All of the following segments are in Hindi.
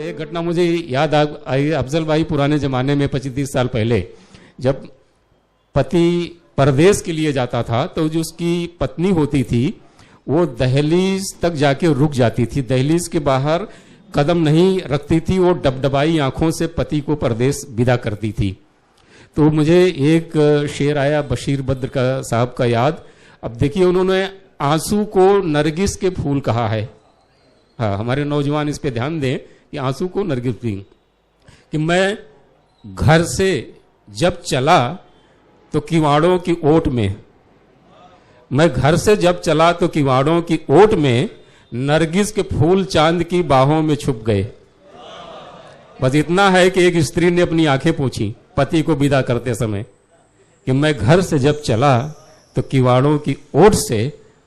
एक घटना मुझे याद आई। अफजल भाई, पुराने ज़माने में 25-30 साल पहले जब पति परदेश के लिए जाता था तो जो उसकी पत्नी होती थी वो दहलीज तक जाके रुक जाती थी, दहलीज के बाहर कदम नहीं रखती थी, वो डबडबाई आंखों से पति को परदेश विदा करती थी। तो मुझे एक शेर आया बशीर बद्र का साहब का याद। अब देखिए, उन्होंने आंसू को नरगिस के फूल कहा है। हाँ, हमारे नौजवान इस पे ध्यान दें कि आंसू को नरगिस फूल, कि मैं घर से जब चला तो किवाड़ों की ओट में, मैं घर से जब चला तो किवाड़ों की ओट में नरगिस के फूल चांद की बाहों में छुप गए। बस इतना है कि एक स्त्री ने अपनी आंखें पोंछी पति को विदा करते समय कि मैं घर से जब चला तो किवाड़ों की ओट से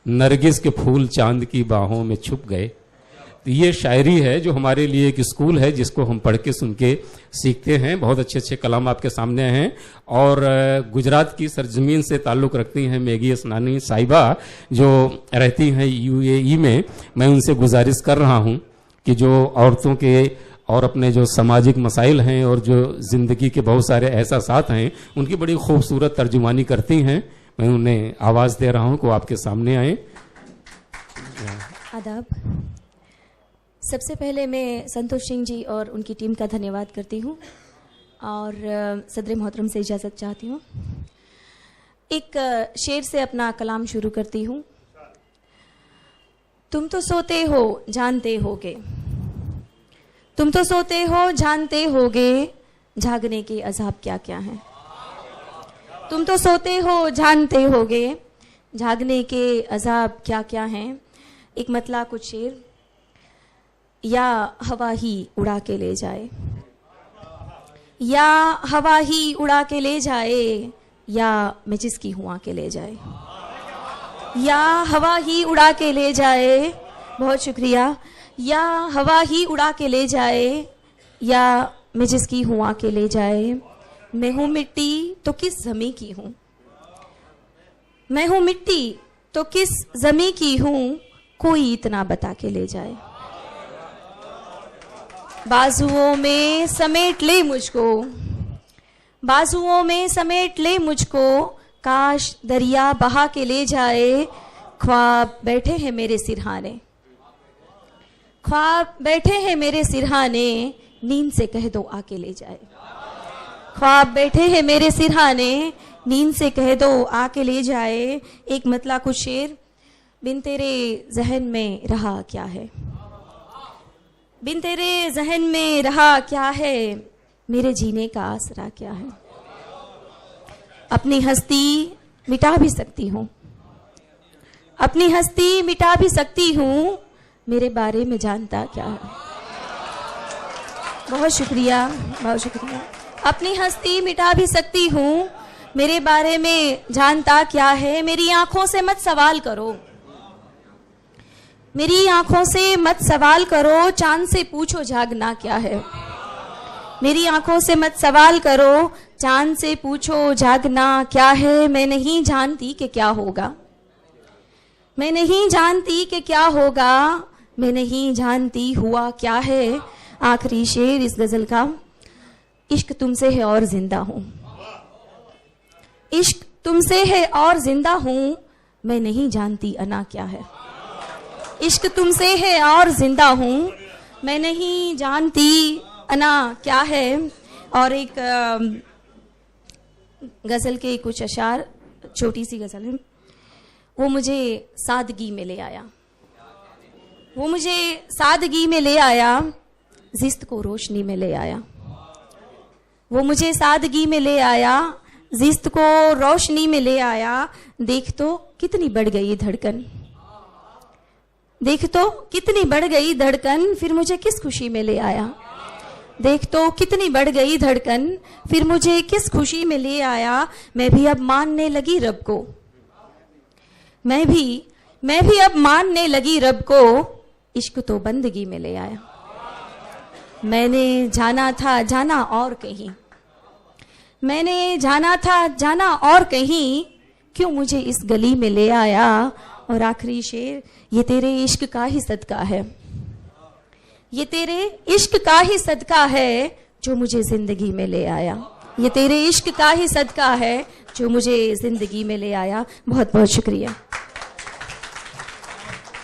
नरगिस के फूल चांद की बाहों में छुप गए। तो ये शायरी है जो हमारे लिए एक स्कूल है जिसको हम पढ़ के सुन के सीखते हैं। बहुत अच्छे अच्छे कलाम आपके सामने हैं और गुजरात की सरजमीन से ताल्लुक़ रखती हैं मैगी असनानी साहिबा जो रहती हैं UAE में। मैं उनसे गुजारिश कर रहा हूं कि जो औरतों के और अपने जो सामाजिक मसाइल हैं और जो ज़िंदगी के बहुत सारे एहसासात हैं उनकी बड़ी खूबसूरत तर्जुमानी करती हैं। मैं उन्हें आवाज़ दे रहा हूं कि आपके सामने आए। आदाब। सबसे पहले मैं संतोष सिंह जी और उनकी टीम का धन्यवाद करती हूँ और सदर मोहतरम से इजाज़त चाहती हूँ। एक शेर से अपना कलाम शुरू करती हूँ। तुम तो सोते हो जानते होगे, तुम तो सोते हो जानते होगे, जागने के अजाब क्या क्या हैं। तुम तो सोते हो जानते होगे, जागने के अजाब क्या क्या हैं। एक मतला कुछ शेर। या हवा ही उड़ा के ले जाए, या हवा ही उड़ा के ले जाए, या मैं जिसकी हुआ के ले जाए। या हवा ही उड़ा के ले जाए, बहुत शुक्रिया। या हवा ही उड़ा के ले जाए, या मैं जिसकी हुआ के ले जाए। मैं हूँ मिट्टी तो किस ज़मीं की हूँ, मैं हूँ मिट्टी तो किस ज़मीं की हूँ, कोई इतना बता के ले जाए। बाजुओं में समेट ले मुझको, बाजुओं में समेट ले मुझको, काश दरिया बहा के ले जाए। ख्वाब बैठे हैं मेरे सिरहाने, ख्वाब बैठे हैं मेरे सिरहाने, नींद से कह दो आके ले जाए। ख्वाब बैठे हैं मेरे सिरहाने, नींद से कह दो आके ले जाए। एक मतला कुछ शेर। बिन तेरे जहन में रहा क्या है, बिन तेरे जहन में रहा क्या है, मेरे जीने का आसरा क्या है। अपनी हस्ती मिटा भी सकती हूँ, अपनी हस्ती मिटा भी सकती हूँ, मेरे बारे में जानता क्या है। बहुत शुक्रिया, बहुत शुक्रिया। अपनी हस्ती मिटा भी सकती हूँ, मेरे बारे में जानता क्या है। मेरी आंखों से मत सवाल करो, मेरी आंखों से मत सवाल करो, चांद से पूछो जागना क्या है। मेरी आंखों से मत सवाल करो, चांद से पूछो जागना क्या है। मैं नहीं जानती कि क्या होगा, मैं नहीं जानती कि क्या होगा, मैं नहीं जानती हुआ क्या है। आखिरी शेर इस गजल का। इश्क तुमसे है और जिंदा हूं, इश्क तुमसे है और जिंदा हूं, मैं नहीं जानती अना क्या है। इश्क तुमसे है और जिंदा हूं, मैं नहीं जानती अना क्या है। और एक गजल के कुछ अशार, छोटी सी गजल है। वो मुझे सादगी में ले आया, वो मुझे सादगी में ले आया, जिस्त को रोशनी में ले आया। वो मुझे सादगी में ले आया, जिस्त को रोशनी में ले आया। देख तो कितनी बढ़ गई धड़कन, देख तो कितनी बढ़ गई धड़कन, फिर मुझे किस खुशी में ले आया। देख तो कितनी बढ़ गई धड़कन, फिर मुझे किस खुशी में ले आया। मैं भी अब मानने लगी रब को, मैं भी अब मानने लगी रब को, इश्क तो बंदगी में ले आया। मैंने जाना था जाना और कहीं, मैंने जाना था जाना और कहीं, क्यों मुझे इस गली में ले आया। और आखिरी शेर। ये तेरे इश्क का ही सदका है, ये तेरे इश्क का ही सदका है जो मुझे जिंदगी में ले आया। ये तेरे इश्क का ही सदका है जो मुझे जिंदगी में ले आया। बहुत बहुत शुक्रिया।